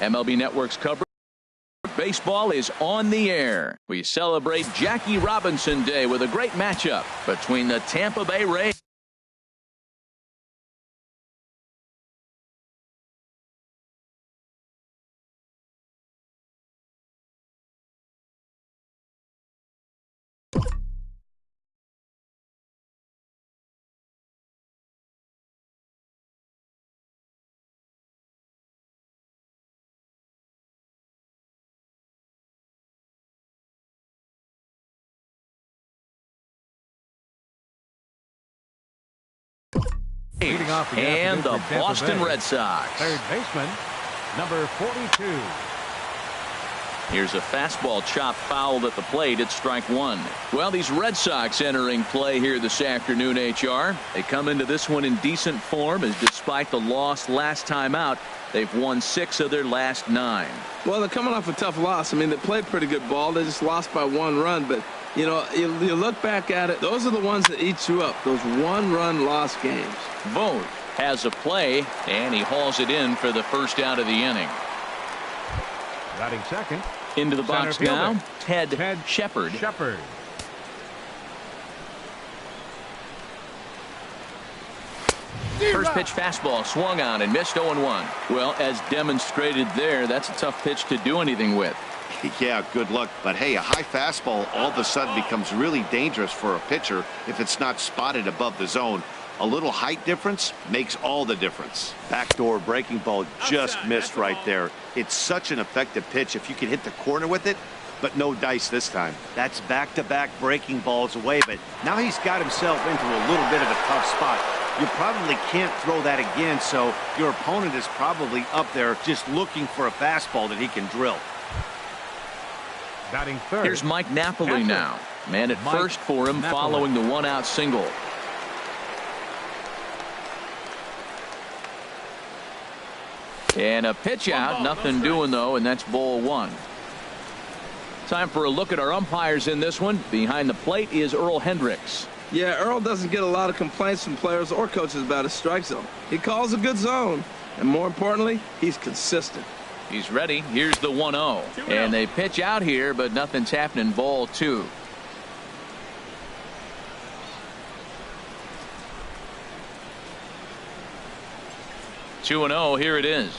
MLB Network's coverage of baseball is on the air. We celebrate Jackie Robinson Day with a great matchup between the Tampa Bay Rays and the Boston Red Sox. Third baseman, number 42. Here's a fastball chopped fouled at the plate. It's strike one. Well, these Red Sox entering play here this afternoon, HR. They come into this one in decent form, as despite the loss last time out, they've won 6 of their last 9. Well, they're coming off a tough loss. I mean, they played pretty good ball. They just lost by 1 run. But, you know, you look back at it, those are the ones that eat you up, those 1-run loss games. Vogt has a play, and he hauls it in for the first out of the inning. Batting second. Into the box now, Ted Shepard. First pitch fastball swung on and missed 0-1. Well, as demonstrated there, that's a tough pitch to do anything with. Yeah, good luck. But hey, a high fastball all of a sudden becomes really dangerous for a pitcher if it's not spotted above the zone. A little height difference makes all the difference. Backdoor breaking ball just missed right there. It's such an effective pitch if you can hit the corner with it, but no dice this time. That's back-to-back breaking balls away, but now he's got himself into a little bit of a tough spot. You probably can't throw that again, so your opponent is probably up there just looking for a fastball that he can drill. Batting third. Here's Mike Napoli now. Man at first for him following the 1-out single. And a pitch out, nothing doing though, and that's ball 1. Time for a look at our umpires in this one. Behind the plate is Earl Hendricks. Yeah, Earl doesn't get a lot of complaints from players or coaches about his strike zone. He calls a good zone, and more importantly, he's consistent. He's ready. Here's the 1-0. And they pitch out here, but nothing's happening. Ball 2. Two and 0. Here it is.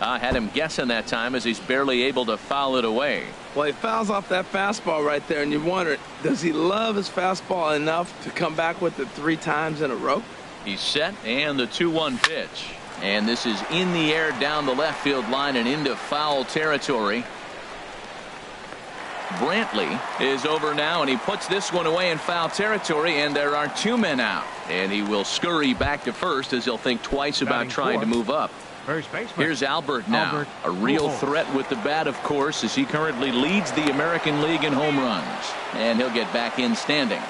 I had him guessing that time, as he's barely able to foul it away. Well, he fouls off that fastball right there, and you wonder, does he love his fastball enough to come back with it 3 times in a row? He's set, and the 2-1 pitch. And this is in the air down the left field line and into foul territory. Brantley is over now, and he puts this one away in foul territory, and there are 2 men out. And he will scurry back to first, as he'll think twice about trying to move up. First baseman. Here's Albert now. A real threat with the bat, of course, as he currently leads the American League in home runs. And he'll get back in standing.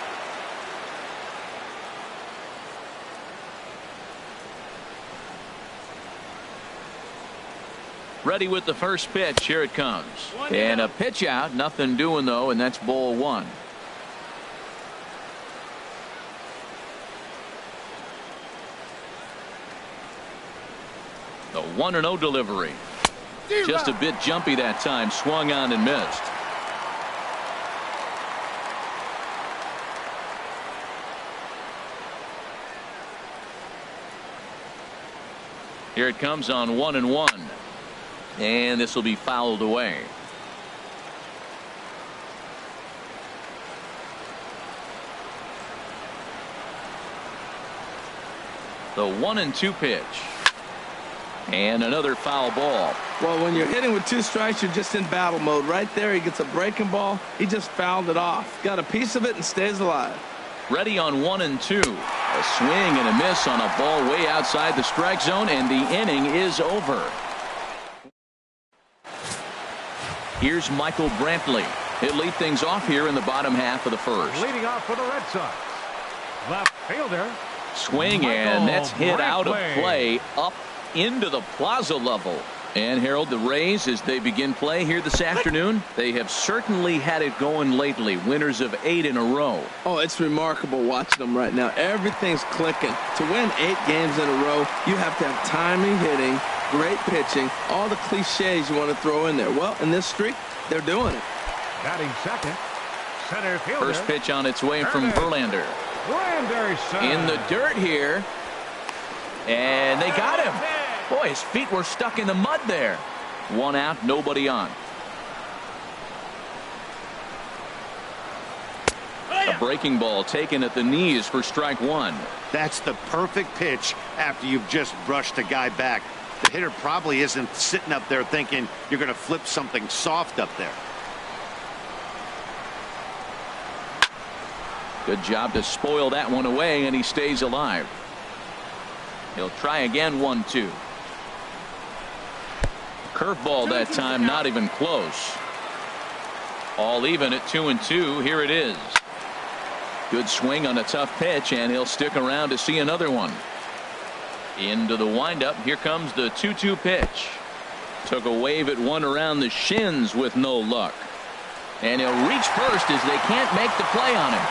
Ready with the first pitch. Here it comes. And a pitch out. Nothing doing, though, and that's ball 1. The 1-0 delivery. Just a bit jumpy that time. Swung on and missed. Here it comes on 1-1. And this will be fouled away. The 1-2 pitch. And another foul ball. Well, when you're hitting with 2 strikes, you're just in battle mode. Right there, he gets a breaking ball. He just fouled it off. Got a piece of it and stays alive. Ready on 1-2. A swing and a miss on a ball way outside the strike zone, and the inning is over. Here's Michael Brantley. He'll lead things off here in the bottom half of the first. Leading off for the Red Sox, left fielder. Swing, and that's hit out of play up into the plaza level. And Harold, the Rays, as they begin play here this afternoon, they have certainly had it going lately. Winners of 8 in a row. Oh, it's remarkable watching them right now. Everything's clicking. To win 8 games in a row, you have to have timing hitting great pitching, all the cliches you want to throw in there. Well, in this streak, they're doing it. Batting second, center fielder. First pitch on its way from Verlander. In the dirt here. And they got him. Boy, his feet were stuck in the mud there. One out, nobody on. A breaking ball taken at the knees for strike one. That's the perfect pitch after you've just brushed a guy back. The hitter probably isn't sitting up there thinking you're going to flip something soft up there. Good job to spoil that one away, and he stays alive. He'll try again, 1-2. Curveball that time, not even close. All even at 2-2. Here it is. Good swing on a tough pitch, and he'll stick around to see another one. Into the windup. Here comes the 2-2 pitch. Took a wave at one around the shins with no luck. And he'll reach first as they can't make the play on him.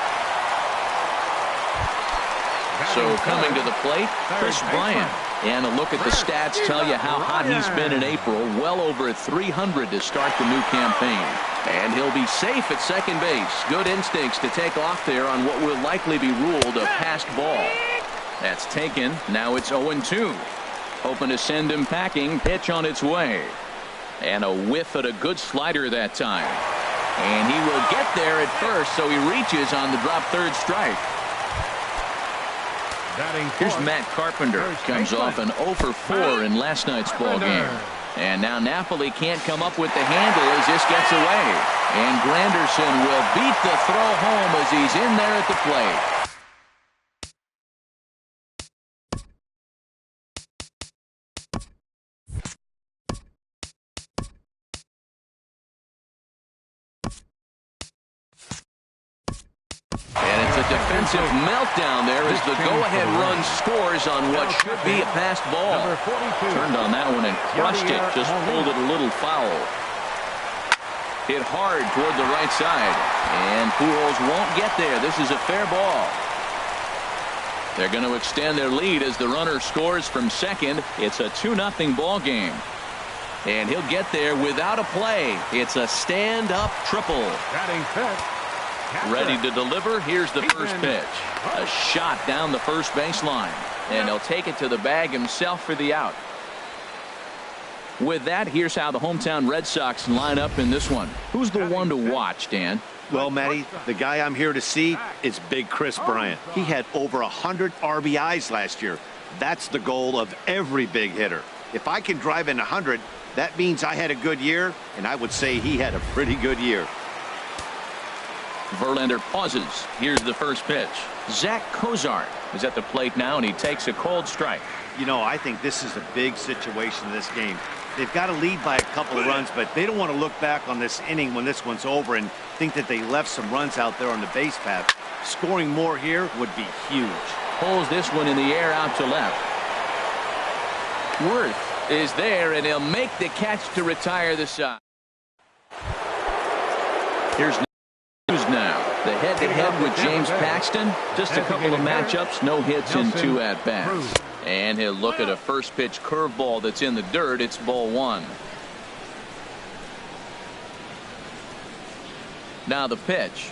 So coming to the plate, Chris Bryant. And a look at the stats tell you how hot he's been in April. Well over 300 to start the new campaign. And he'll be safe at second base. Good instincts to take off there on what will likely be ruled a passed ball. That's taken. Now it's 0-2. Hoping to send him packing. Pitch on its way. And a whiff at a good slider that time. And he will get there at first, so he reaches on the drop third strike. Here's Matt Carpenter. Comes off an 0 for 4 in last night's ball game. And now Napoli can't come up with the handle as this gets away. And Granderson will beat the throw home as he's in there at the plate. Defensive meltdown there as the go-ahead run scores on what should be a passed ball. Turned on that one and crushed it. Just pulled it a little foul. Hit hard toward the right side. And Pujols won't get there. This is a fair ball. They're going to extend their lead as the runner scores from second. It's a 2-0 ball game. And he'll get there without a play. It's a stand-up triple. Batting fifth. Ready to deliver. Here's the first pitch. A shot down the first baseline. And he'll take it to the bag himself for the out. With that, here's how the hometown Red Sox line up in this one. Who's the one to watch, Dan? Well, Matty, the guy I'm here to see is Big Chris Bryant. He had over 100 RBIs last year. That's the goal of every big hitter. If I can drive in 100, that means I had a good year, and I would say he had a pretty good year. Verlander pauses. Here's the first pitch. Zach Cozart is at the plate now, and he takes a cold strike. You know, I think this is a big situation in this game. They've got to lead by a couple of runs, but they don't want to look back on this inning when this one's over and think that they left some runs out there on the base path. Scoring more here would be huge. Pulls this one in the air out to left. Worth is there, and he'll make the catch to retire the side. Here's now the head-to-head with James Paxton. Just a couple of matchups, no hits in 2 at-bats. And he'll look at a first pitch curveball that's in the dirt. It's ball 1. Now the pitch.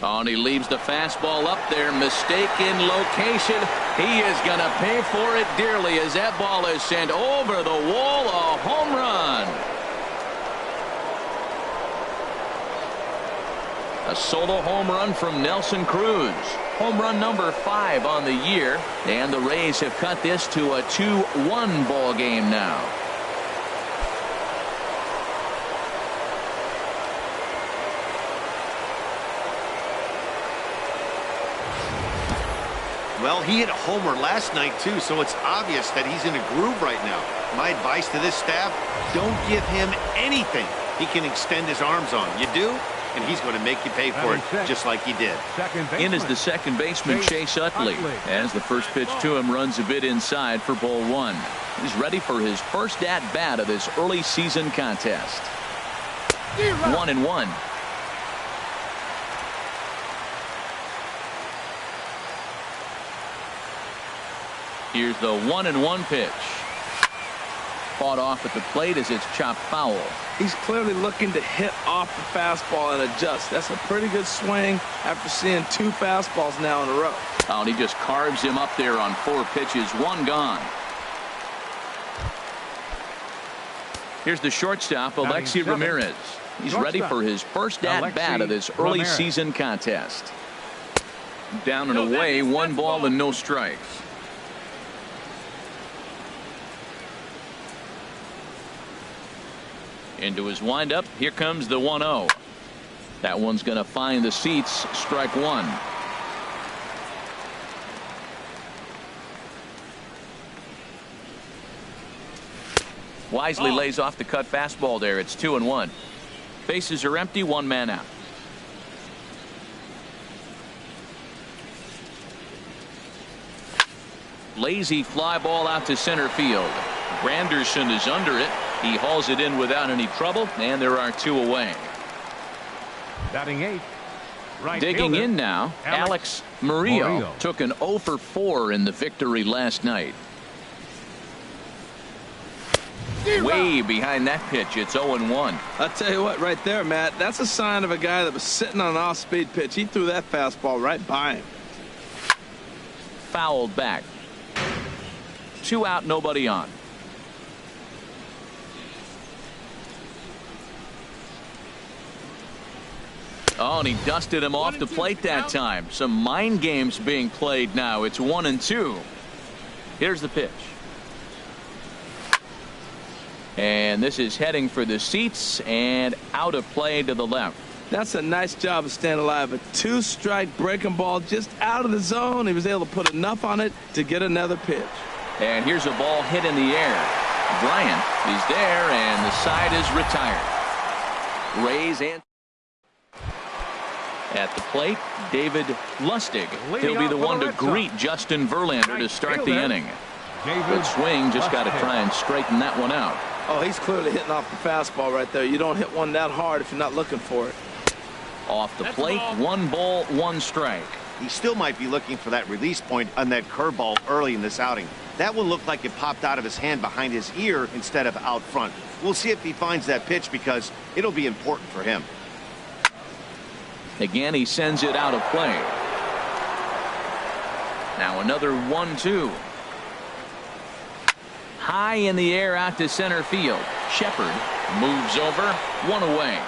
Oh, and he leaves the fastball up there. Mistaken location. He is going to pay for it dearly as that ball is sent over the wall. A home run. A solo home run from Nelson Cruz. Home run number 5 on the year. And the Rays have cut this to a 2-1 ball game now. Well, he hit a homer last night, too, so it's obvious that he's in a groove right now. My advice to this staff, don't give him anything he can extend his arms on. You do, and he's going to make you pay for it just like he did. In is the second baseman, Chase Utley, as the first pitch to him runs a bit inside for ball 1. He's ready for his first at-bat of this early season contest. 1-1. Here's the 1-1 pitch. Fought off at the plate as it's chopped foul. He's clearly looking to hit off the fastball and adjust. That's a pretty good swing after seeing 2 fastballs now in a row. Oh, and he just carves him up there on 4 pitches, 1 gone. Here's the shortstop, Alexi Ramirez. He's ready for his first at-bat of this early season contest. Down and away, 1 ball and no strikes. Into his windup, here comes the 1-0. That one's going to find the seats, strike 1. Wisely lays off the cut fastball there. It's 2-1. Bases are empty, 1 man out. Lazy fly ball out to center field. Granderson is under it. He hauls it in without any trouble, and there are 2 away. Batting 8. Right Digging fielder, in now, Alex Murillo took an 0 for 4 in the victory last night. Way behind that pitch, it's 0-1. I'll tell you what, right there, Matt, that's a sign of a guy that was sitting on an off-speed pitch. He threw that fastball right by him. Fouled back. 2 out, nobody on. Oh, and he dusted him off the plate that time. Some mind games being played now. It's 1-2. Here's the pitch. And this is heading for the seats and out of play to the left. That's a nice job of staying alive. A 2-strike breaking ball just out of the zone. He was able to put enough on it to get another pitch. And here's a ball hit in the air. Bryant is there, and the side is retired. Rays and at the plate, David Lustig. He'll be the one to greet Justin Verlander to start the inning. Good swing, just got to try and straighten that one out. Oh, he's clearly hitting off the fastball right there. You don't hit one that hard if you're not looking for it. Off the plate, 1 ball, 1 strike. He still might be looking for that release point on that curveball early in this outing. That one looked like it popped out of his hand behind his ear instead of out front. We'll see if he finds that pitch because it'll be important for him. Again, he sends it out of play. Now another 1-2. High in the air out to center field. Shepard moves over, 1 away.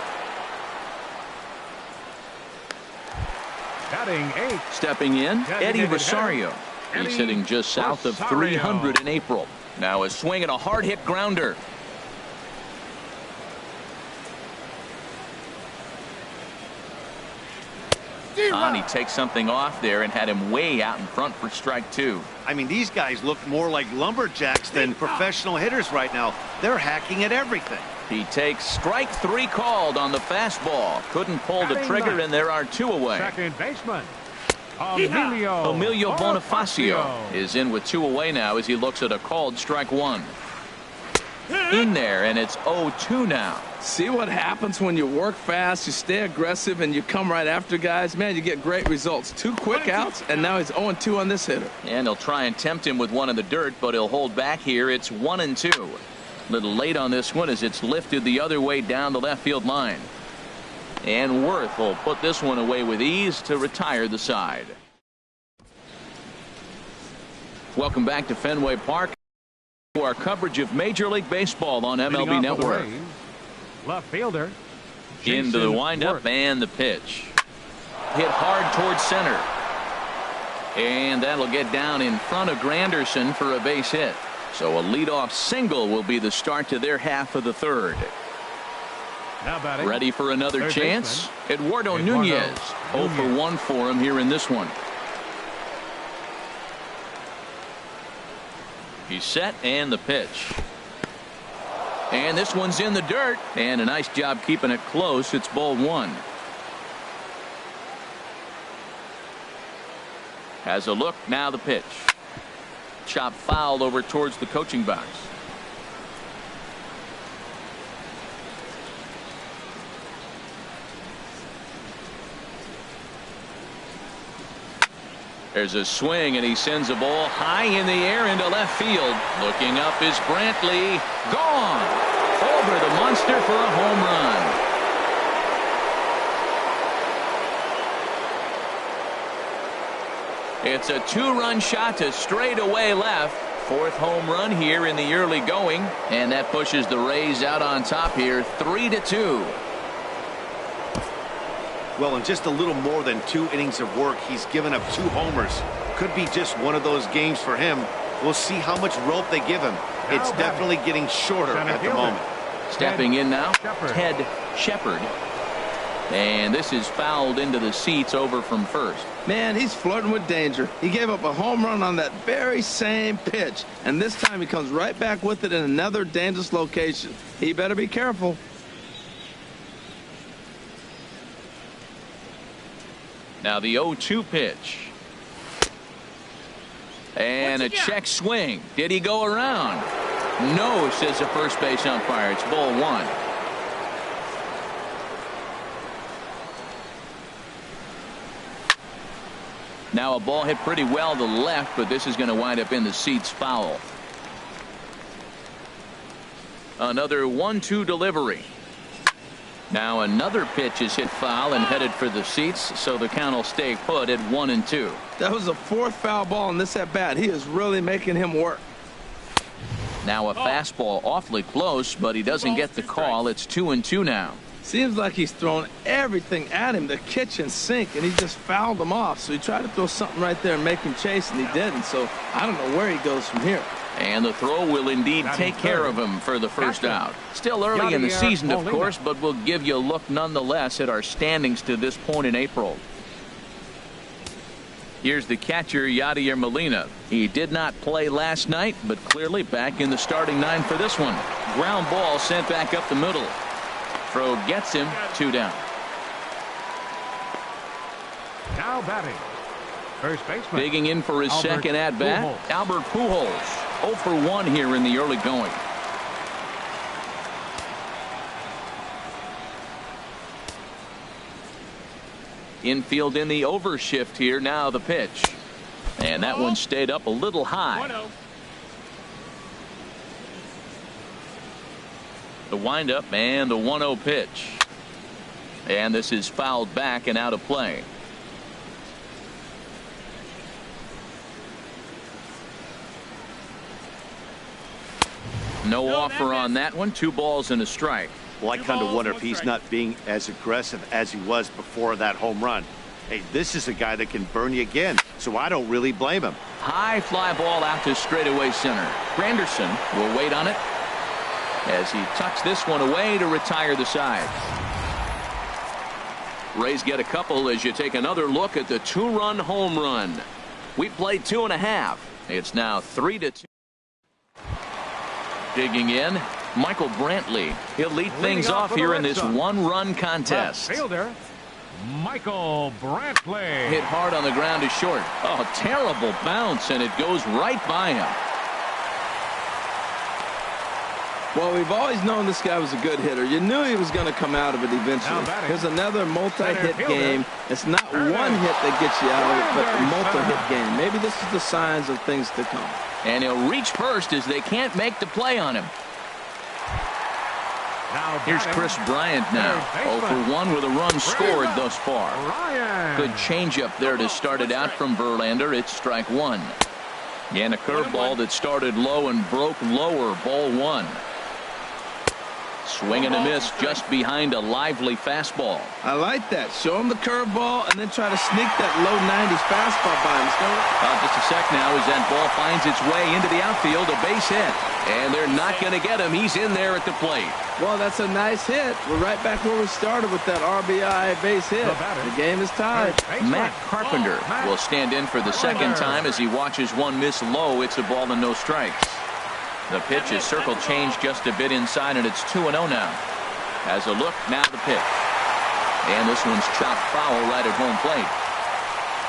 Batting 8. Stepping in, Eddie Rosario. He's hitting just south of 300 in April. Now a swing and a hard hit grounder. And he takes something off there and had him way out in front for strike 2. I mean, these guys look more like lumberjacks than professional hitters right now. They're hacking at everything. He takes strike 3 called on the fastball. Couldn't pull the trigger, and there are 2 away. Second baseman, Emilio Bonifacio is in with 2 away now as he looks at a called strike 1. In there, and it's 0-2 now. See what happens when you work fast, you stay aggressive, and you come right after guys? Man, you get great results. 2 quick outs, and now he's 0-2 on this hitter. And they'll try and tempt him with one in the dirt, but he'll hold back here. It's 1-2. A little late on this one as it's lifted the other way down the left field line. And Worth will put this one away with ease to retire the side. Welcome back to Fenway Park. Our coverage of Major League Baseball on MLB Network. Left fielder. Into the windup and the pitch. Hit hard towards center. And that'll get down in front of Granderson for a base hit. So a leadoff single will be the start to their half of the 3rd. Ready for another chance? Eduardo Nunez. 0 for 1 for him here in this one. He's set, and the pitch. And this one's in the dirt, and a nice job keeping it close. It's ball 1. Has a look, now the pitch. Chop fouled over towards the coaching box. There's a swing, and he sends a ball high in the air into left field. Looking up is Brantley, Gone. Over the monster for a home run. It's a two-run shot to straightaway left. Fourth home run here in the early going, and that pushes the Rays out on top here 3-2. Well, in just a little more than 2 innings of work, he's given up 2 homers. Could be just one of those games for him. We'll see how much rope they give him. It's definitely getting shorter at the moment. Stepping in now, Ted Shepard. And this is fouled into the seats over from first. Man, he's flirting with danger. He gave up a home run on that very same pitch, and this time he comes right back with it in another dangerous location. He better be careful. Now the 0-2 pitch. And a check swing. Did he go around? No, says the first base umpire. It's ball 1. Now a ball hit pretty well to left, but this is going to wind up in the seats foul. Another 1-2 delivery. Now another pitch is hit foul and headed for the seats, so the count will stay put at 1-2. That was the 4th foul ball in this at bat. He is really making him work. Now a fastball awfully close, but he doesn't get the call. It's 2-2 now. Seems like he's thrown everything at him, the kitchen sink, and he just fouled him off. So he tried to throw something right there and make him chase, and he didn't. So I don't know where he goes from here. And the throw will indeed take care of him for the first out. Still early in the season, of course, but we'll give you a look nonetheless at our standings to this point in April. Here's the catcher, Yadier Molina. He did not play last night, but clearly back in the starting 9 for this one. Ground ball sent back up the middle. Throw gets him 2 down. Now batting, first baseman. Digging in for his second at bat, Albert Pujols. 0 for 1 here in the early going. Infield in the overshift here. Now the pitch, and that one stayed up a little high. The windup and the 1-0 pitch, and this is fouled back and out of play. No offer on that one. 2 balls and a strike. Well, I kind of wonder if he's not being as aggressive as he was before that home run. Hey, this is a guy that can burn you again, so I don't really blame him. High fly ball out to straightaway center. Granderson will wait on it as he tucks this one away to retire the side. Rays get a couple as you take another look at the 2-run home run. We played 2.5. It's now 3-2. Digging in, Michael Brantley. He'll lead things off here in this 1-run contest. Fielder, Michael Brantley. Hit hard on the ground to short. Oh, terrible bounce, and it goes right by him. Well, we've always known this guy was a good hitter. You knew he was going to come out of it eventually. Here's another multi-hit game. It's not one hit that gets you out of it, but a multi-hit game. Maybe this is the signs of things to come. And he'll reach first as they can't make the play on him. Here's Chris Bryant now. 0 for 1 with a run scored thus far. Good changeup there to start it out from Verlander. It's strike 1. And a curveball that started low and broke lower. Ball 1. Swing and a miss just behind a lively fastball. I like that. Show him the curveball and then try to sneak that low 90s fastball by him. Just a sec now as that ball finds its way into the outfield. A base hit. And they're not going to get him. He's in there at the plate. Well, that's a nice hit. We're right back where we started with that RBI base hit. The game is tied. Matt Carpenter will stand in for the second time as he watches one miss low. It's a ball and no strikes. The pitch is circle changed just a bit inside, and it's 2-0 now. As a look, now the pitch. And this one's chopped foul right at home plate.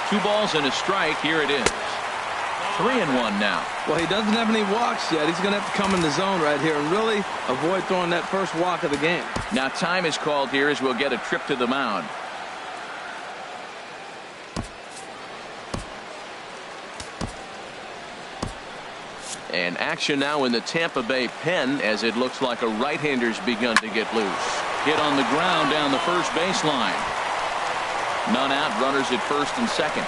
2 balls and a strike. Here it is. 3-1 now. Well, he doesn't have any walks yet. He's going to have to come in the zone right here and really avoid throwing that first walk of the game. Now time is called here as we'll get a trip to the mound. And action now in the Tampa Bay pen as it looks like a right-hander's begun to get loose. Hit on the ground down the first baseline. None out, runners at first and second.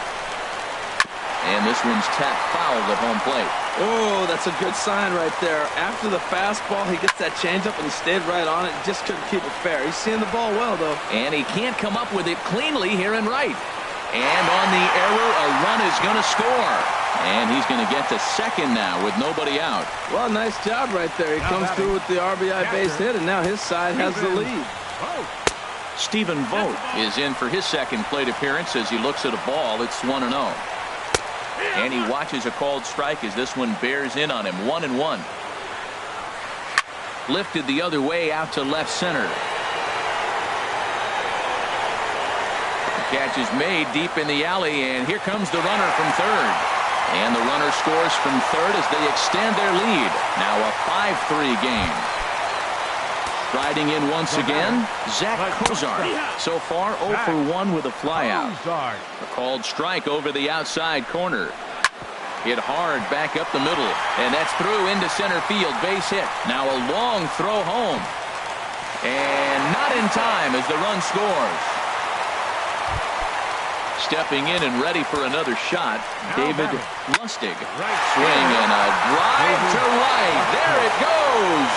And this one's tapped fouled at home plate. Oh, that's a good sign right there. After the fastball, he gets that changeup and he stayed right on it. Just couldn't keep it fair. He's seeing the ball well, though. And he can't come up with it cleanly here in right. And on the error, a run is going to score. And he's going to get to second now with nobody out. Well, nice job right there. He comes through with the RBI base hit, and now his side has the lead. Stephen Vogt is in for his second plate appearance as he looks at a ball. It's 1-0. And he watches a called strike as this one bears in on him. 1-1. Lifted the other way out to left center. The catch is made deep in the alley, and here comes the runner from third. And the runner scores from third as they extend their lead. Now a 5-3 game. Riding in once again, Zach Cozart. So far 0 for 1 with a flyout. A called strike over the outside corner. Hit hard back up the middle. And that's through into center field. Base hit. Now a long throw home. And not in time as the run scores. Stepping in and ready for another shot, David Lustig. Swing and a drive to right. There it goes.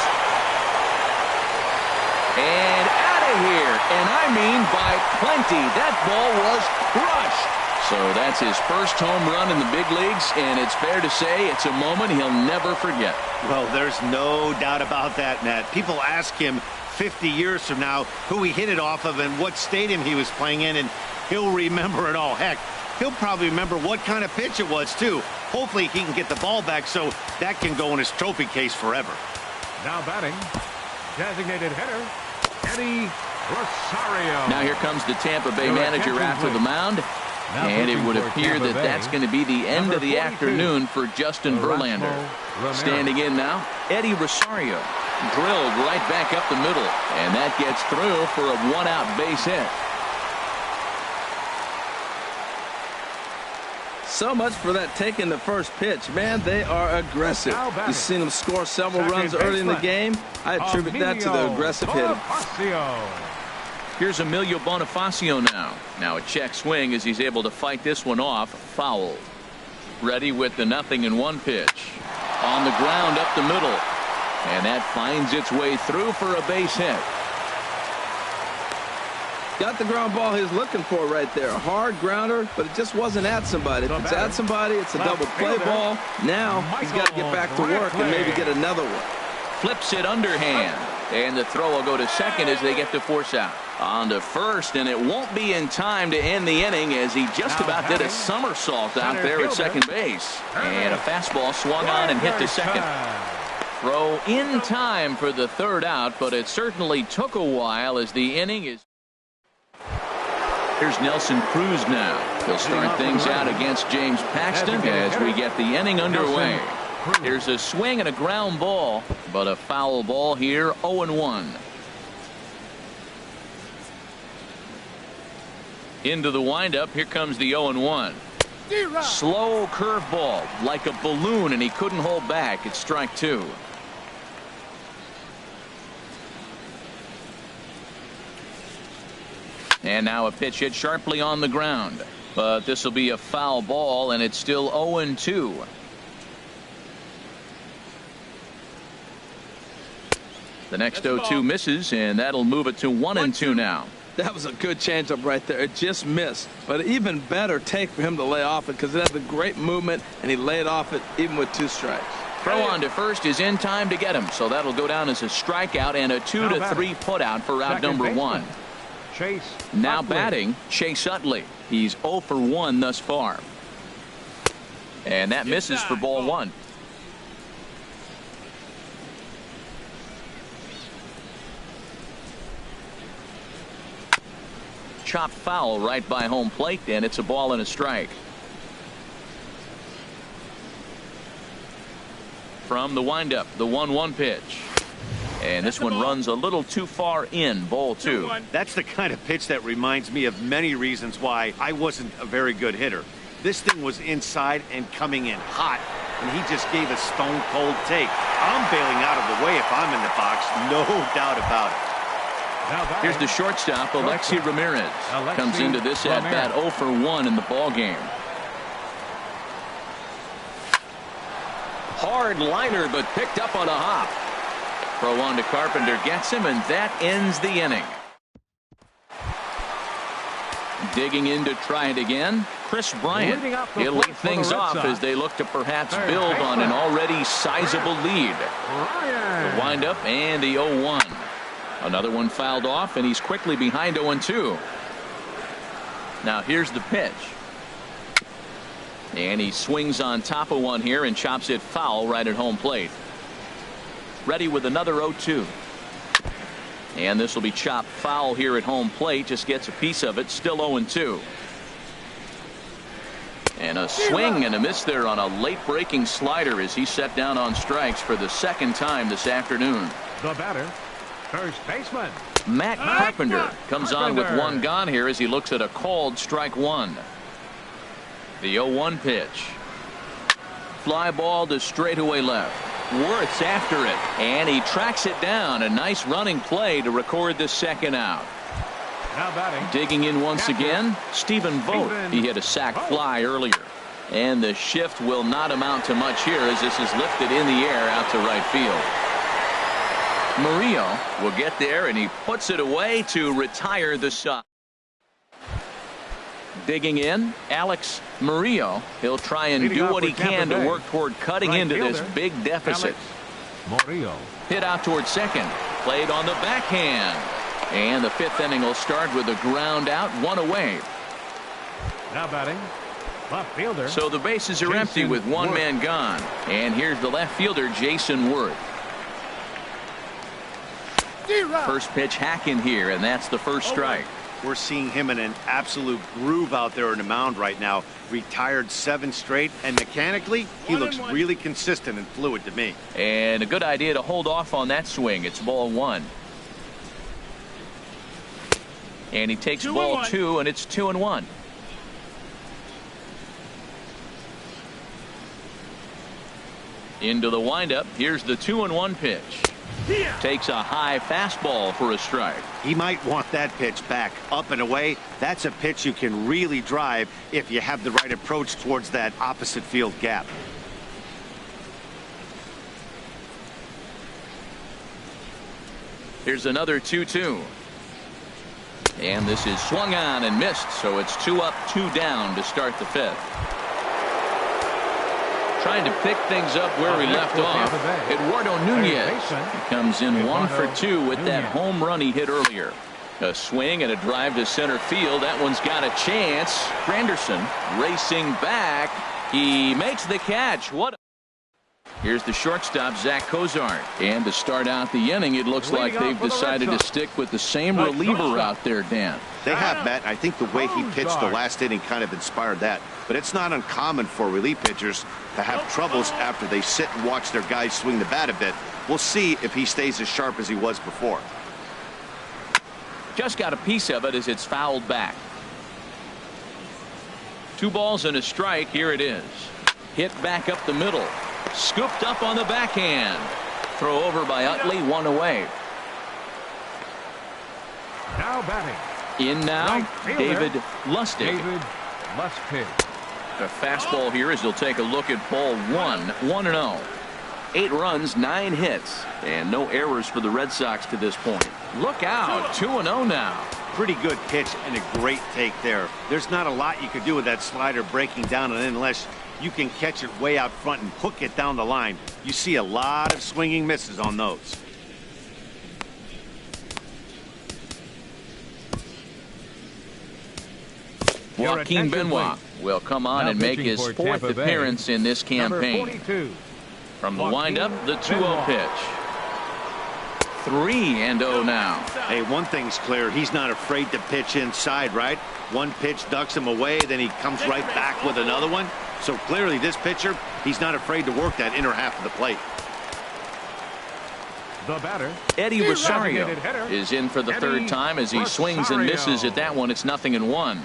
And out of here. And I mean by plenty. That ball was crushed. So that's his first home run in the big leagues, and it's fair to say it's a moment he'll never forget. Well, there's no doubt about that, Nat. People ask him 50 years from now who he hit it off of and what stadium he was playing in, and he'll remember it all. Heck, he'll probably remember what kind of pitch it was, too. Hopefully he can get the ball back so that can go in his trophy case forever. Now batting, designated hitter, Eddie Rosario. Now here comes the Tampa Bay manager after the mound. And it would appear that that's going to be the end of the afternoon for Justin Verlander. Standing in now, Eddie Rosario. Drilled right back up the middle. And that gets through for a one-out base hit. So much for that taking the first pitch. Man, they are aggressive. You've seen them score several runs early in the game. I attribute that to the aggressive hitting. Here's Emilio Bonifacio now. Now a check swing as he's able to fight this one off. Foul. Ready with the 0-1 pitch. On the ground up the middle. And that finds its way through for a base hit. Got the ground ball he was looking for right there. A hard grounder, but it just wasn't at somebody. If it's at somebody, it's a double play ball. Now he's got to get back to work and maybe get another one. Flips it underhand. And the throw will go to second as they get to force out. On to first, and it won't be in time to end the inning as he just about did a somersault out there at second base. And a fastball swung on and hit to second. Throw in time for the third out, but it certainly took a while as the inning is. Here's Nelson Cruz now. He'll start things out against James Paxton as we get the inning underway. Here's a swing and a ground ball, but a foul ball here, 0-1. Into the windup, here comes the 0-1. Slow curveball, like a balloon, and he couldn't hold back. It's strike two. And now a pitch hit sharply on the ground. But this will be a foul ball, and it's still 0-2. The next 0-2 misses, and that'll move it to 1-2 now. That was a good changeup right there. It just missed. But even better take for him to lay off it because it had the great movement, and he laid off it even with 2 strikes. Throw on to first is in time to get him, so that'll go down as a strikeout and a 2-3 putout for out number 1. Now batting, Chase Utley. He's 0 for 1 thus far. And that misses for ball 1. Chopped foul right by home plate, and it's a ball and a strike. From the windup, the 1-1 pitch. And this one runs a little too far in, ball 2. That's the kind of pitch that reminds me of many reasons why I wasn't a very good hitter. This thing was inside and coming in hot. and he just gave a stone-cold take. I'm bailing out of the way if I'm in the box, no doubt about it. Here's the shortstop, Alexi Ramirez. Comes into this at-bat 0 for 1 in the ballgame. Hard liner, but picked up on a hop. Throw on to Carpenter, gets him, and that ends the inning. Digging in to try it again, Chris Bryant. He'll lead things off as they look to perhaps build on an already sizable lead. The windup and the 0-1. Another one fouled off, and he's quickly behind 0-2. Now here's the pitch. And he swings on top of one here and chops it foul right at home plate. Ready with another 0-2. And this will be chopped foul here at home plate. Just gets a piece of it. Still 0-2. And a swing and a miss there on a late breaking slider as he set down on strikes for the second time this afternoon. The batter, first baseman Matt Carpenter comes on with one gone here as he looks at a called strike one. The 0-1 pitch. Fly ball to straightaway left. Wirth's after it, and he tracks it down. A nice running play to record the second out. Now batting. Digging in once again, Stephen Vogt. He hit a sac fly earlier. And the shift will not amount to much here as this is lifted in the air out to right field. Murillo will get there, and he puts it away to retire the side. Digging in, Alex Murillo. He'll try and do what he can to work toward cutting into this big deficit. Murillo. Hit out toward second. Played on the backhand. And the fifth inning will start with a ground out, one away. Now batting, left fielder. So the bases are empty with one man gone. And here's the left fielder, Jason Wirth. First pitch hacking here, and that's the first strike. We're seeing him in an absolute groove out there in the mound right now. Retired 7 straight, and mechanically, he looks really consistent and fluid to me. And a good idea to hold off on that swing. It's ball 1. And he takes ball 2, and it's 2-1. Into the windup. Here's the 2-1 pitch. Takes a high fastball for a strike. He might want that pitch back, up and away. That's a pitch you can really drive if you have the right approach towards that opposite field gap. Here's another 2-2. And this is swung on and missed, so it's 2 up, 2 down to start the 5th. Trying to pick things up where we left off. Eduardo Nunez comes in 1 for 2 with that home run he hit earlier. A swing and a drive to center field. That one's got a chance. Granderson racing back. He makes the catch. What? Here's the shortstop, Zach Cozart. And to start out the inning, it looks like they've decided to stick with the same reliever out there, Dan. They have, Matt. I think the way he pitched the last inning kind of inspired that. But it's not uncommon for relief pitchers to have troubles after they sit and watch their guys swing the bat a bit. We'll see if he stays as sharp as he was before. Just got a piece of it as it's fouled back. 2 balls and a strike. Here it is. Hit back up the middle. Scooped up on the backhand. Throw over by Utley, 1 away. Now batting. In now, David Lustig. A fastball here as he'll take a look at ball 1, 1-0. 8 runs, 9 hits, and no errors for the Red Sox to this point. Look out, 2-0 now. Pretty good pitch and a great take there. There's not a lot you could do with that slider breaking down unless you can catch it way out front and hook it down the line. You see a lot of swinging misses on those. Joaquin Benoit will come on and make his 4th appearance in this campaign. From the windup, the 2-0 pitch. 3-0 now. Hey, one thing's clear. He's not afraid to pitch inside, right? One pitch ducks him away, then he comes right back with another one. So clearly this pitcher, he's not afraid to work that inner half of the plate. The batter, Eddie Rosario is in for the 3rd time as he swings and misses at that one. It's 0-1.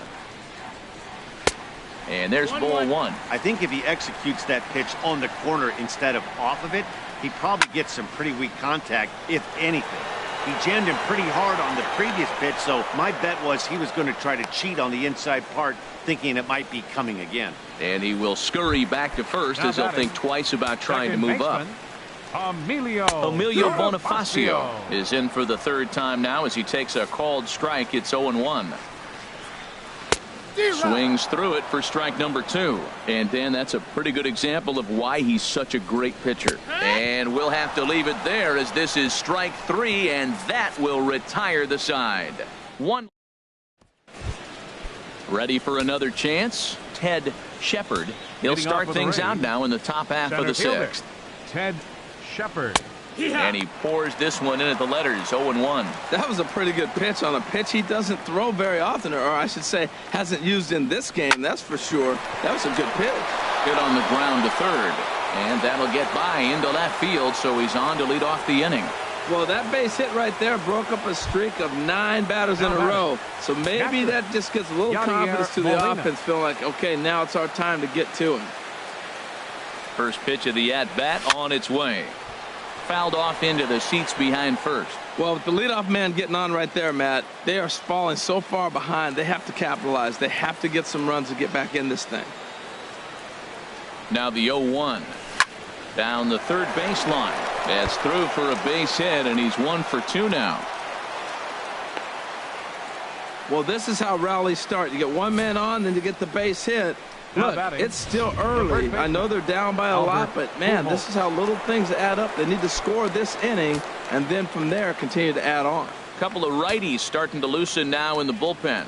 And there's ball one. I think if he executes that pitch on the corner instead of off of it, he probably gets some pretty weak contact, if anything. He jammed him pretty hard on the previous pitch, so my bet was he was going to try to cheat on the inside part, thinking it might be coming again. And he will scurry back to first as he'll think twice about trying to move up. Emilio Bonifacio is in for the third time now as he takes a called strike. It's 0-1. Swings through it for strike number 2. And Dan, that's a pretty good example of why he's such a great pitcher. And we'll have to leave it there as this is strike 3, and that will retire the side. One. Ready for another chance? Ted Shepard. He'll start things out now in the top half of the 6th. Ted Shepard. And he pours this one in at the letters, 0-1. That was a pretty good pitch on a pitch he doesn't throw very often, or I should say hasn't used in this game, that's for sure. That was a good pitch. Hit on the ground to third. And that'll get by into left field, so he's on to lead off the inning. Well, that base hit right there broke up a streak of 9 batters in a row. So maybe that just gives a little confidence to the offense, feeling like, okay, now it's our time to get to him. First pitch of the at-bat on its way. Fouled off into the seats behind first. Well, with the leadoff man getting on right there, Matt, they are falling so far behind. They have to capitalize. They have to get some runs to get back in this thing. Now the 0-1. Down the third baseline. That's through for a base hit, and he's 1 for 2 now. Well, this is how rallies start. You get one man on, then you get the base hit. Look, it's still early. I know they're down by a lot, but, man, this is how little things add up. They need to score this inning, and then from there continue to add on. A couple of righties starting to loosen now in the bullpen.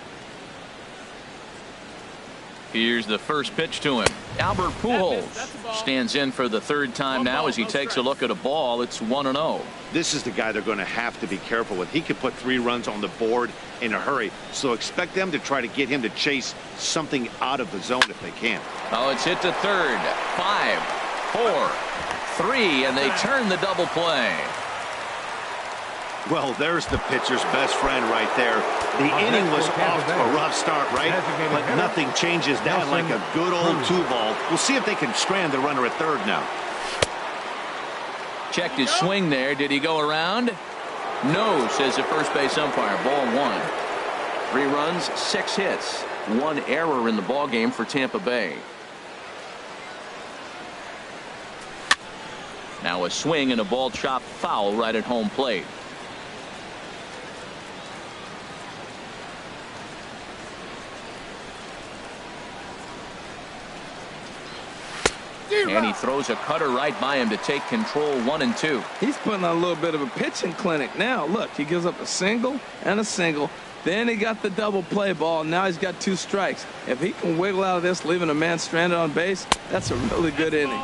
Here's the first pitch to him. Albert Pujols stands in for the third time now as he takes a look at a ball. It's 1-0. This is the guy they're going to have to be careful with. He could put 3 runs on the board in a hurry, so expect them to try to get him to chase something out of the zone if they can. Oh, it's hit to third. 5, 4, 3, and they turn the double play. Well, there's the pitcher's best friend right there. The inning was off to a rough start, right? But nothing changes that like a good old 2-ball. We'll see if they can strand the runner at third now. Checked his swing there. Did he go around? No, says the first base umpire. Ball 1. 3 runs, 6 hits. 1 error in the ball game for Tampa Bay. Now a swing and a ball chopped foul right at home plate. And he throws a cutter right by him to take control. 1-2. He's putting on a little bit of a pitching clinic now. Look, he gives up a single and a single. Then he got the double play ball. Now he's got 2 strikes. If he can wiggle out of this, leaving a man stranded on base, that's a really good inning.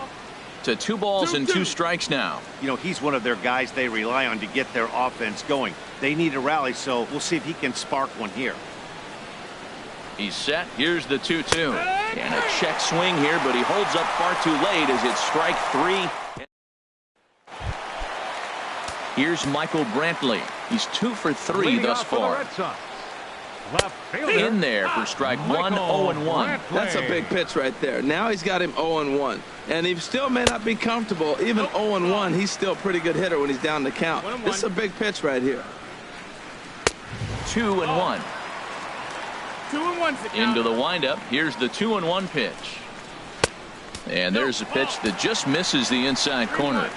To 2 balls and 2 strikes now. You know, he's one of their guys they rely on to get their offense going. They need a rally, so we'll see if he can spark one here. He's set. Here's the 2-2. And a check swing here, but he holds up far too late as it's strike 3. Here's Michael Brantley. He's 2 for 3 thus far. In there for strike 1, 0-1. That's a big pitch right there. Now he's got him 0-1. And he still may not be comfortable. Even 0-1, he's still a pretty good hitter when he's down the count. This is a big pitch right here. 2-1. Into the windup. Here's the 2-1 pitch. And there's a pitch that just misses the inside corner.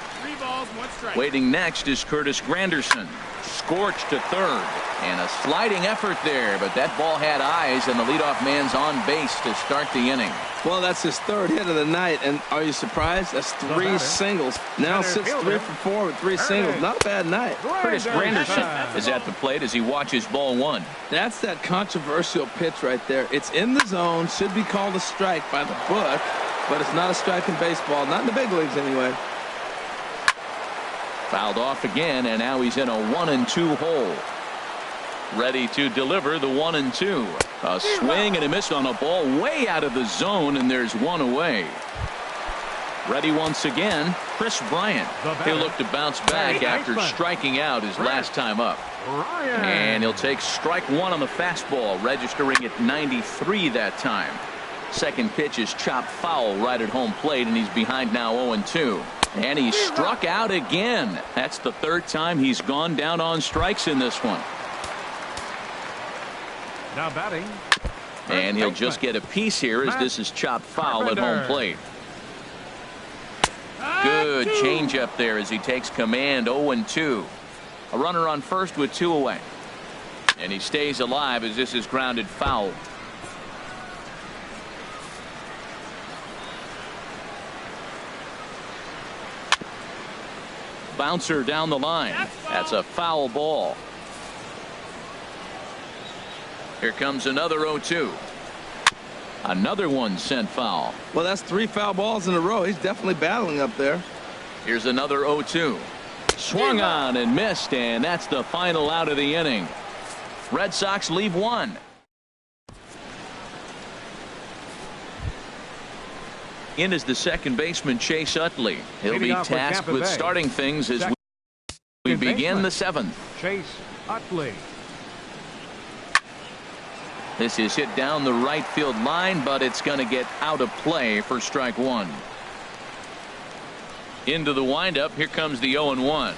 Waiting next is Curtis Granderson. Scorched to third. And a sliding effort there, but that ball had eyes, and the leadoff man's on base to start the inning. Well, that's his 3rd hit of the night, and are you surprised? That's 3 singles. Now sits 3 for 4 with 3 singles. Not a bad night. Curtis Granderson is at the plate as he watches ball 1. That's that controversial pitch right there. It's in the zone, should be called a strike by the book, but it's not a strike in baseball, not in the big leagues anyway. Fouled off again, and now he's in a 1-2 hole. Ready to deliver the 1-2. A swing and a miss on a ball way out of the zone, and there's 1 away. Ready once again, Chris Bryant. He'll look to bounce back after striking out his last time up. And he'll take strike 1 on the fastball, registering at 93 that time. Second pitch is chopped foul right at home plate, and he's behind now 0-2. And he struck out again. That's the third time he's gone down on strikes in this one. Now batting. And he'll just get a piece here as this is chopped foul at home plate. Good changeup there as he takes command. 0-2. A runner on first with 2 away. And he stays alive as this is grounded foul. Bouncer down the line. That's a foul ball. Here comes another 0-2. Another one sent foul. Well, that's 3 foul balls in a row. He's definitely battling up there. Here's another 0-2. Swung on and missed, and that's the final out of the inning. Red Sox leave 1. In is the second baseman, Chase Utley. He'll be tasked with starting things as we begin the 7th. Chase Utley. This is hit down the right field line, but it's going to get out of play for strike 1. Into the windup. Here comes the 0-1.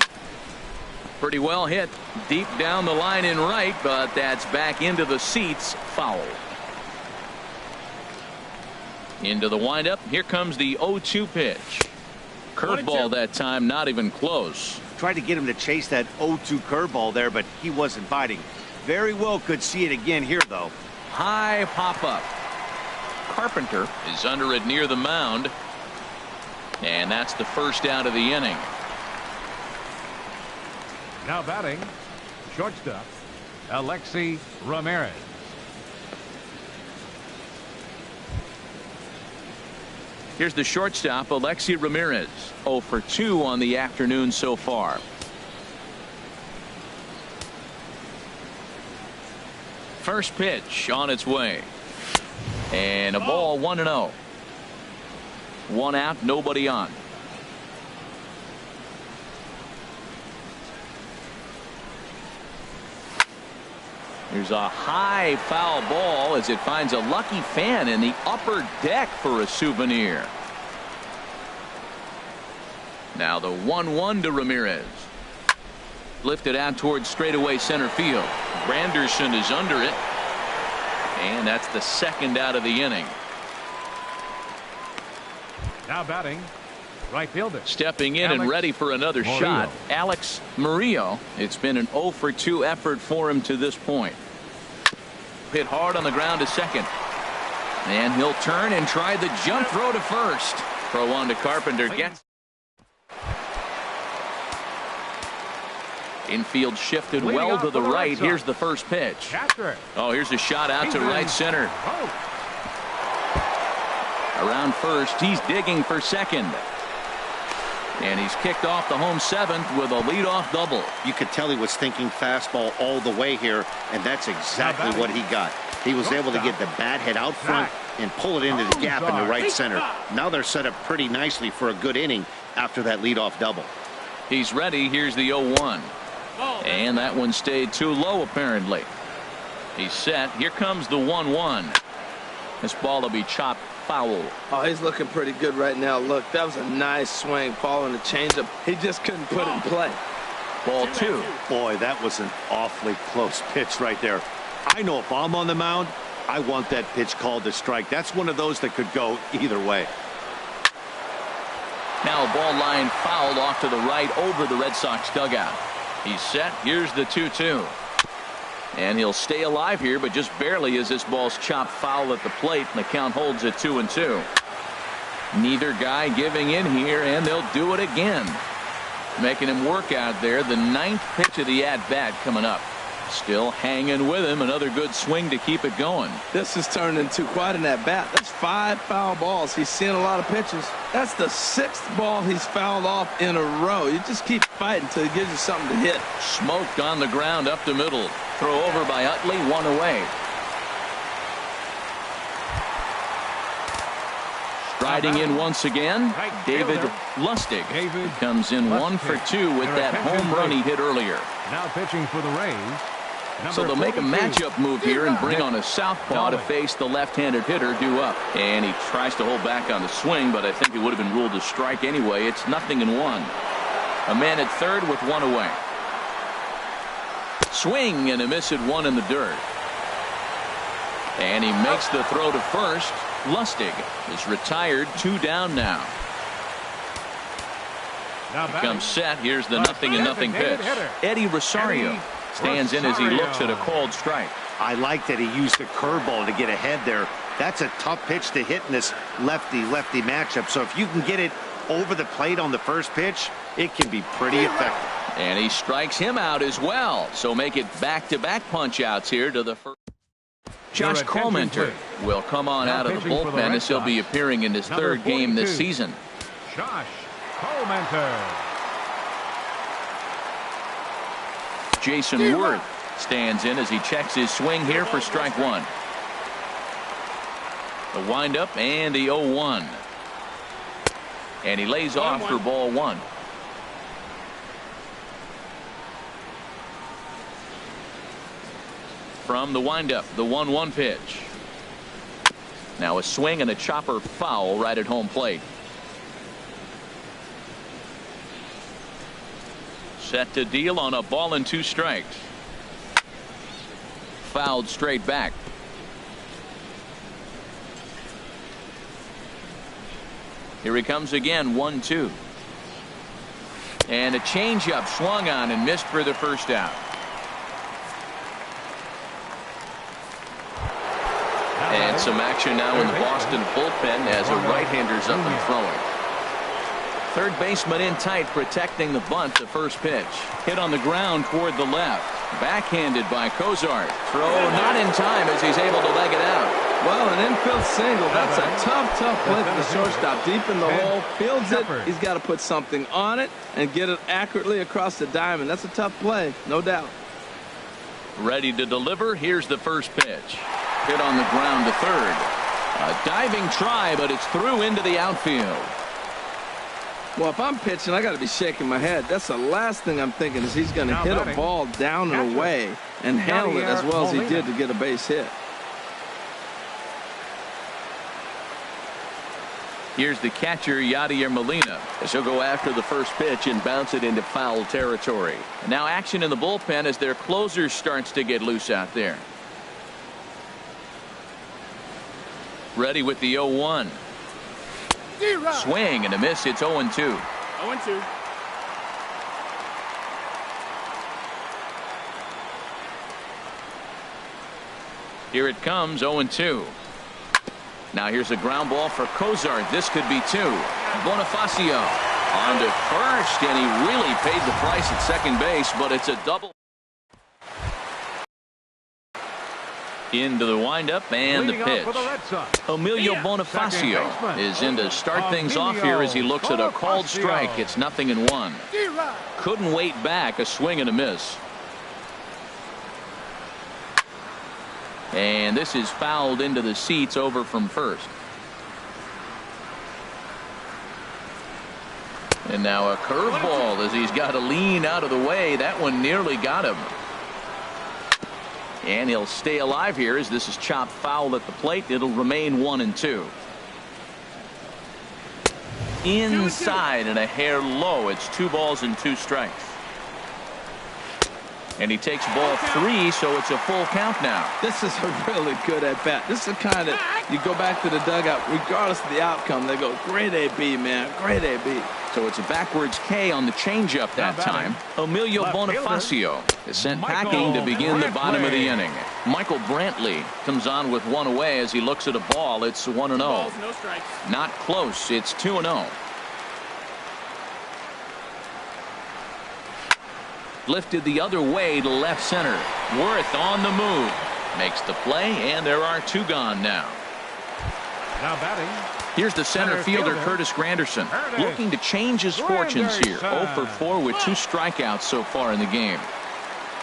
Pretty well hit deep down the line in right, but that's back into the seats. Foul. Into the windup. Here comes the 0-2 pitch. Curveball that time, not even close. Tried to get him to chase that 0-2 curveball there, but he wasn't biting. Very well could see it again here, though. High pop up. Carpenter is under it near the mound. And that's the first out of the inning. Now batting, shortstop, Alexi Ramirez. Here's the shortstop, Alexi Ramirez. 0 for 2 on the afternoon so far. First pitch on its way. And a ball, 1-0. 1 out, nobody on. There's a high foul ball as it finds a lucky fan in the upper deck for a souvenir. Now the 1-1 to Ramirez. Lifted out towards straightaway center field. Granderson is under it. And that's the second out of the inning. Now batting, right fielder. Stepping in and ready for another shot, Alex Murillo. It's been an 0 for 2 effort for him to this point. Hit hard on the ground to second. And he'll turn and try the jump throw to first. Throw on to Carpenter. Gets infield shifted well to the right. Here's the first pitch. Oh, here's a shot out to right center. Around first, he's digging for second. And he's kicked off the home 7th with a leadoff double. You could tell he was thinking fastball all the way here, and that's exactly what he got. He was able to get the bat head out front and pull it into the gap in the right center. Now they're set up pretty nicely for a good inning after that leadoff double. He's ready. Here's the 0-1. And that one stayed too low, apparently. He's set. Here comes the 1-1. This ball will be chopped foul. Oh, he's looking pretty good right now. Look, that was a nice swing, following the changeup. He just couldn't put it in play. Ball 2. Boy, that was an awfully close pitch right there. I know if I'm on the mound, I want that pitch called a strike. That's one of those that could go either way. Now a ball line fouled off to the right over the Red Sox dugout. He's set. Here's the 2-2. And he'll stay alive here, but just barely as this ball's chopped foul at the plate, and the count holds at 2-2. Neither guy giving in here, and they'll do it again. Making him work out there. The 9th pitch of the at-bat coming up. Still hanging with him. Another good swing to keep it going. This has turned into quite an at-bat. That's 5 foul balls. He's seeing a lot of pitches. That's the 6th ball he's fouled off in a row. You just keep fighting until he gives you something to hit. Smoked on the ground up the middle. Throw over by Utley, 1 away. Riding in once again, David Lustig comes in 1 for 2 with that home run he hit earlier. Now pitching for the Rays, So they'll make a matchup move here and bring on a southpaw to face the left-handed hitter due up. And he tries to hold back on the swing, but I think it would have been ruled a strike anyway. It's 0-1. A man at third with one away. Swing and a miss at one in the dirt. And he makes the throw to first. Lustig is retired, 2 down now. Here comes set. Here's the 0-0 pitch. Eddie Rosario stands in as he looks at a called strike. I like that he used the curveball to get ahead there. That's a tough pitch to hit in this lefty-lefty matchup. So if you can get it over the plate on the first pitch, it can be pretty effective. And he strikes him out as well. So make it back-to-back punch-outs here to the first. Josh Colmenter will come on out of the bullpen as he'll be appearing in his third game this season. Josh Colmenter. Jason Worth stands in as he checks his swing here for strike one. The windup and the 0-1. And he lays off for ball one. From the windup, the 1-1 pitch. Now a swing and a chopper foul right at home plate. Set to deal on a ball and 2 strikes. Fouled straight back. Here he comes again, 1-2. And a changeup swung on and missed for the first out. And some action now in the Boston bullpen as a right-hander's up and throwing. Third baseman in tight, protecting the bunt. The first pitch hit on the ground toward the left. Backhanded by Cozart. Throw not in time as he's able to leg it out. Well, an infield single. That's a tough play for the shortstop. Deep in the hole, fields it. He's got to put something on it and get it accurately across the diamond. That's a tough play, no doubt. Ready to deliver. Here's the first pitch. Hit on the ground to third. A diving try, but it's through into the outfield. Well, if I'm pitching, I got to be shaking my head. That's the last thing I'm thinking is he's going to hit a ball down and away and handle it as well as he did to get a base hit. Here's the catcher, Yadier Molina, as he'll go after the first pitch and bounce it into foul territory. And now action in the bullpen as their closer starts to get loose out there. Ready with the 0-1. Swing and a miss. It's 0-2. 0-2. Here it comes, 0-2. Now here's a ground ball for Cozart. This could be 2. Bonifacio on to first, and he really paid the price at second base, but it's a double. Into the windup and the pitch. Emilio Bonifacio is in to start things off here as he looks at a called strike. It's 0-1. Couldn't wait back. A swing and a miss. And this is fouled into the seats over from first. And now a curveball as he's got to lean out of the way. That one nearly got him. And he'll stay alive here as this is chopped foul at the plate. It'll remain 1-2. Inside and a hair low. It's 2 balls and 2 strikes. And he takes ball 3, so it's a full count now. This is a really good at bat. This is the kind of, you go back to the dugout, regardless of the outcome, they go, great AB, man, great AB. So it's a backwards K on the changeup that time. Emilio Bonifacio is sent packing to begin the bottom of the inning. Michael Brantley comes on with 1 away as he looks at a ball. It's 1-0. Not close. It's 2-0. Lifted the other way to left center. Worth on the move. Makes the play, and there are 2 gone now. Now batting. Here's the center fielder, Curtis Granderson, looking to change his fortunes here. 0 for 4 with 2 strikeouts so far in the game.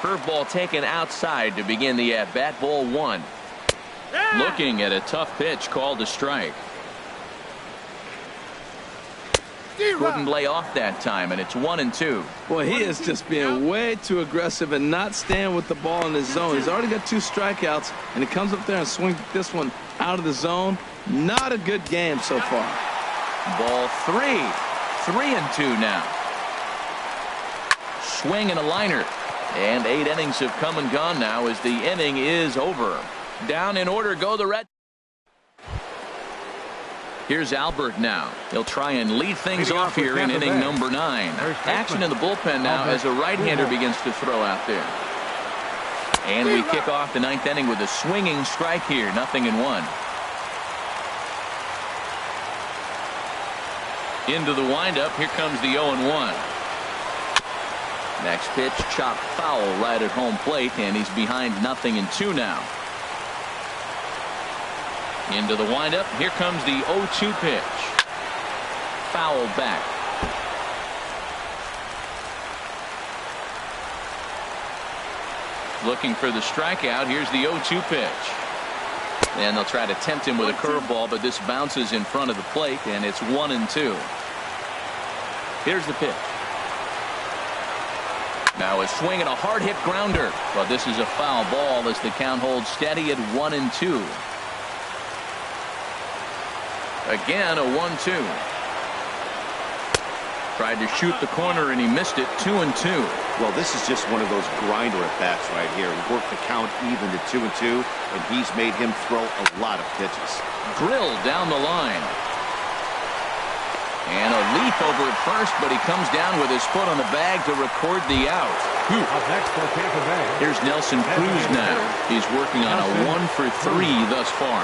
Curveball taken outside to begin the at-bat. Ball 1. Looking at a tough pitch called a strike. Couldn't lay off that time, and it's 1-2. Boy, he is just being way too aggressive and not staying with the ball in his zone. He's already got 2 strikeouts, and he comes up there and swings this one out of the zone. Not a good game so far. Ball 3. 3-2 now. Swing and a liner. And 8 innings have come and gone now as the inning is over. Down in order go the Red. Here's Albert now. He'll try and lead things off here in inning number 9. Action in the bullpen now as a right-hander begins to throw out there. And we kick off the 9th inning with a swinging strike here. 0-1. Into the windup. Here comes the 0-1. Next pitch, chopped foul right at home plate, and he's behind 0-2 now. Into the windup. Here comes the 0-2 pitch. Foul back. Looking for the strikeout. Here's the 0-2 pitch. And they'll try to tempt him with a curveball, but this bounces in front of the plate, and it's 1-2. Here's the pitch. Now a swing and a hard hit grounder. But this is a foul ball as the count holds steady at 1-2. Again, a 1-2. Tried to shoot the corner and he missed it. 2-2. Well, this is just one of those grinder at bats right here. He worked the count even to 2-2, and he's made him throw a lot of pitches. Drilled down the line. And a leap over at first, but he comes down with his foot on the bag to record the out. Up next for Tampa Bay. Here's Nelson Cruz now. He's working on a 1-for-3 thus far.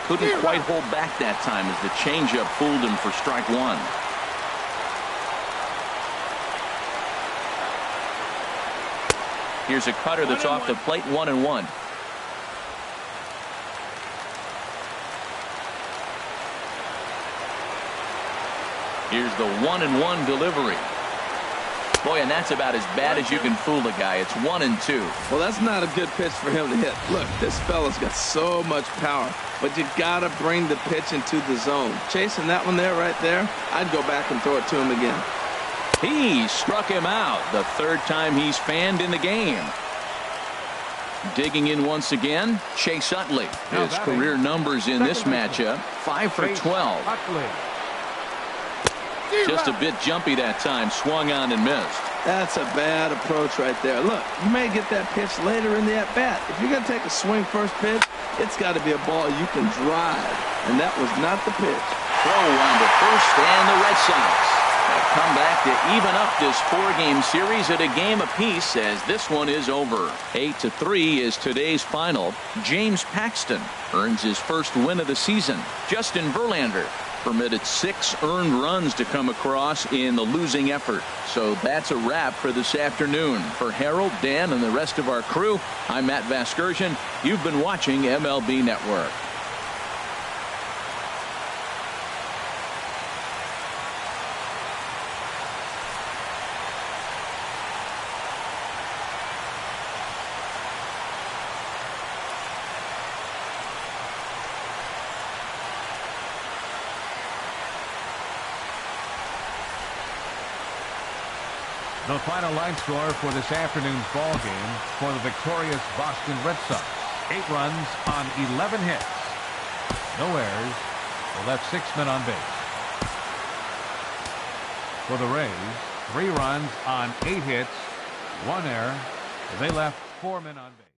Couldn't quite hold back that time as the changeup fooled him for strike 1. Here's a cutter that's off the plate. 1-1. Here's the 1-1 delivery. Boy, and that's about as bad as you can fool a guy. It's 1-2. Well, that's not a good pitch for him to hit. Look, this fella's got so much power, but you got to bring the pitch into the zone. Chasing that one there, right there, I'd go back and throw it to him again. He struck him out. The 3rd time he's fanned in the game. Digging in once again, Chase Utley. His career numbers in this matchup, 5 for 12. Just a bit jumpy that time. Swung on and missed. That's a bad approach right there. Look, you may get that pitch later in the at-bat. If you're going to take a swing first pitch, it's got to be a ball you can drive. And that was not the pitch. Throw on to first, and the Red Sox have come back to even up this 4-game series at a game apiece as this one is over. 8-3 is today's final. James Paxton earns his first win of the season. Justin Verlander permitted 6 earned runs to come across in the losing effort. So that's a wrap for this afternoon. For Harold, Dan, and the rest of our crew, I'm Matt Vasgersian. You've been watching MLB Network. The final line score for this afternoon's ball game for the victorious Boston Red Sox. 8 runs on 11 hits. No errors. They left 6 men on base. For the Rays, 3 runs on 8 hits. 1 error. They left 4 men on base.